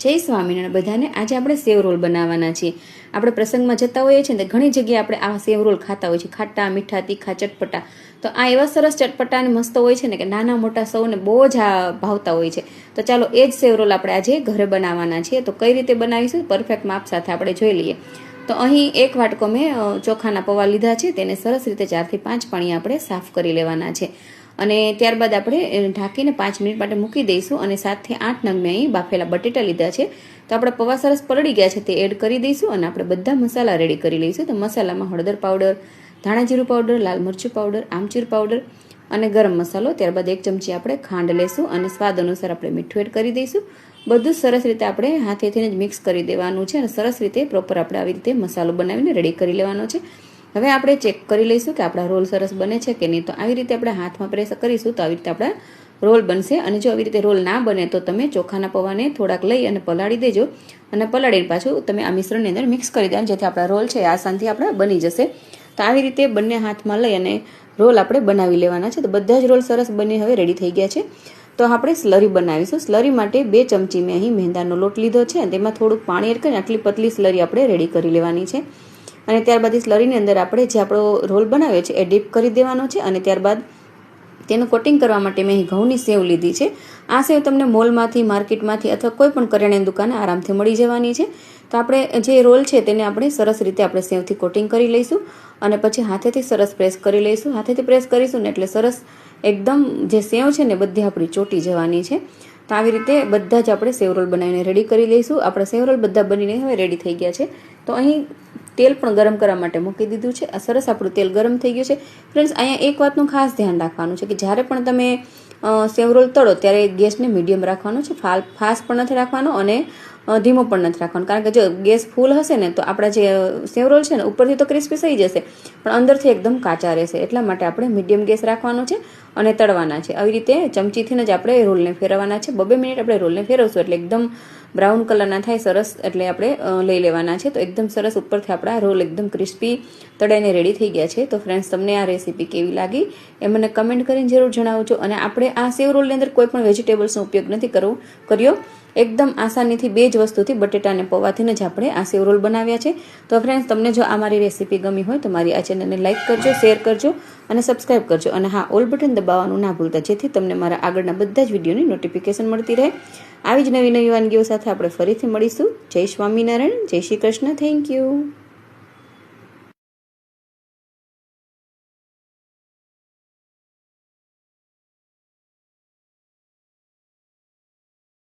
જય સ્વામિનારાયણ બધાને। આજે આપણે સેવ રોલ બનાવવાના છીએ। આપણે પ્રસંગમાં જતા હોઈએ છીએ ને ઘણી જગ્યાએ આપણે આ સેવ રોલ ખાતા હોઈએ છીએ, ખાટા મીઠા તીખા ચટપટા। તો આ એવા સરસ ચટપટા અને મસ્ત હોય છે ને કે નાના મોટા સૌને બહુ જ ભાવતા હોય છે। તો ચાલો એ જ સેવ રોલ આપણે આજે ઘરે બનાવવાના છીએ। તો કઈ રીતે બનાવીશું પરફેક્ટ માપ સાથે આપણે જોઈ લઈએ। તો અહીં એક વાટકો મેં ચોખાના પૌવા લીધા છે, તેને સરસ રીતે 4 થી 5 પાણી આપણે સાફ કરી લેવાના છે અને ત્યારબાદ આપણે ઢાંકીને 5 મિનિટ માટે મૂકી દઈશું। અને 7 થી 8 નંગ મેં અહીં બાફેલા બટેટા લીધા છે। તો આપણે પૌવા સરસ પલળી ગયા છે તે એડ કરી દઈશું અને આપણે બધા મસાલા રેડી કરી લઈશું। તો મસાલામાં હળદર પાવડર, ધાણા જીરું પાવડર, લાલ મરચું પાવડર, આમચૂર પાવડર અને ગરમ મસાલો, ત્યારબાદ 1 ચમચી આપણે ખાંડ લેશું અને સ્વાદ અનુસાર આપણે મીઠું એડ કરી દઈશું। બધું સરસ રીતે આપણે હાથેથી જ મિક્સ કરી દેવાનું છે અને સરસ રીતે પ્રોપર આપણે આવી રીતે મસાલો બનાવીને રેડી કરી લેવાનો છે। હવે આપણે ચેક કરી લઈશું કે આપણા રોલ સરસ બને છે કે નહીં। તો આવી રીતે આપણે હાથમાં પ્રેસ કરીશું તો આવી રીતે આપણા રોલ બનશે। અને જો આવી રીતે રોલ ના બને તો તમે ચોખાના પૌવાને થોડાક લઈ અને પલાળી દેજો અને પલાળીને પાછું તમે આ મિશ્રણની અંદર મિક્સ કરી દેવાનું, જેથી આપણા રોલ છે આસાનથી આપણા બની જશે। તો આવી રીતે બંને હાથમાં લઈ અને રોલ આપણે બનાવી લેવાના છે। તો બધા જ રોલ સરસ બની હવે રેડી થઈ ગયા છે। તો આપણે સ્લરી બનાવીશું। સ્લરી માટે 2 ચમચી મેં અહીં મેંદાનો લોટ લીધો છે અને તેમાં થોડુંક પાણી એડ કરીને આટલી પતલી સ્લરી આપણે રેડી કરી લેવાની છે। અને ત્યારબાદ સ્લરીની અંદર આપણે જે આપણો રોલ બનાવ્યો છે એ ડીપ કરી દેવાનો છે અને ત્યારબાદ તેનું કોટિંગ કરવા માટે મેં અહીં ઘઉંની સેવ લીધી છે। આ સેવ તમને મોલમાંથી, માર્કેટમાંથી અથવા કોઈ પણ કરિયાણાની દુકાને આરામથી મળી જવાની છે। તો આપણે જે રોલ છે તેને આપણે સરસ રીતે આપણે સેવથી કોટિંગ કરી લઈશું અને પછી હાથેથી સરસ પ્રેસ કરી લઈશું। હાથેથી પ્રેસ કરીશું ને એટલે સરસ એકદમ જે સેવ છે ને બધી આપણી ચોટી જવાની છે। તો આવી રીતે બધા જ આપણે સેવ રોલ બનાવીને રેડી કરી લઈશું। આપણે સેવ રોલ બધા બનીને હવે રેડી થઈ ગયા છે। તો અહીં તેલ પણ ગરમ કરવા માટે મૂકી દીધું છે। આ સરસ આપણું તેલ ગરમ થઈ ગયું છે। ફ્રેન્ડ્સ, અહીંયા એક વાતનું ખાસ ધ્યાન રાખવાનું છે કે જ્યારે પણ તમે સેવ રોલ તળો ત્યારે ગેસને મીડિયમ રાખવાનો છે, ફાસ્ટ પણ નથી રાખવાનો અને ધીમો પણ નથી રાખવાનો, કારણ કે જો ગેસ ફૂલ હશે ને તો આપણા જે સેવ રોલ છે ને ઉપરથી તો ક્રિસ્પી થઈ જશે પણ અંદરથી એકદમ કાચા રહેશે। એટલા માટે આપણે મીડિયમ ગેસ રાખવાનો છે અને તળવાના છે। આવી રીતે ચમચીથી જ આપણે રોલને ફેરવવાના છે। 2 મિનિટ આપણે રોલને ફેરવશું એટલે એકદમ બ્રાઉન કલરના થાય સરસ, એટલે આપણે લઈ લેવાના છે। તો એકદમ સરસ ઉપરથી આપણા રોલ એકદમ ક્રિસ્પી તળાઈને રેડી થઈ ગયા છે। તો ફ્રેન્ડ્સ, તમને આ રેસીપી કેવી લાગી એ મને કમેન્ટ કરીને જરૂર જણાવજો। અને આપણે આ સેવ રોલની અંદર કોઈ પણ વેજીટેબલ્સનો ઉપયોગ નથી કર્યો, એકદમ આસાનીથી 2 જ વસ્તુથી બટેટા અને પૌવાથી જ આપણે આ સેવ રોલ બનાવ્યા છે। તો ફ્રેન્ડ્સ, તમને જો આ મારી રેસીપી ગમી હોય તો મારી આ ચેનલને લાઇક કરજો, શેર કરજો અને સબસ્ક્રાઇબ કરજો અને હા, ઓલ બટન દબાવવાનું ના ભૂલતા, જેથી તમને મારા આગળના બધા જ વિડીયોની નોટિફિકેશન મળતી રહે। આવી જ નવી વાનગીઓ સાથે આપણે ફરીથી મળીશું। જય સ્વામિનારાયણ, જય શ્રી કૃષ્ણ, થેન્ક યુ।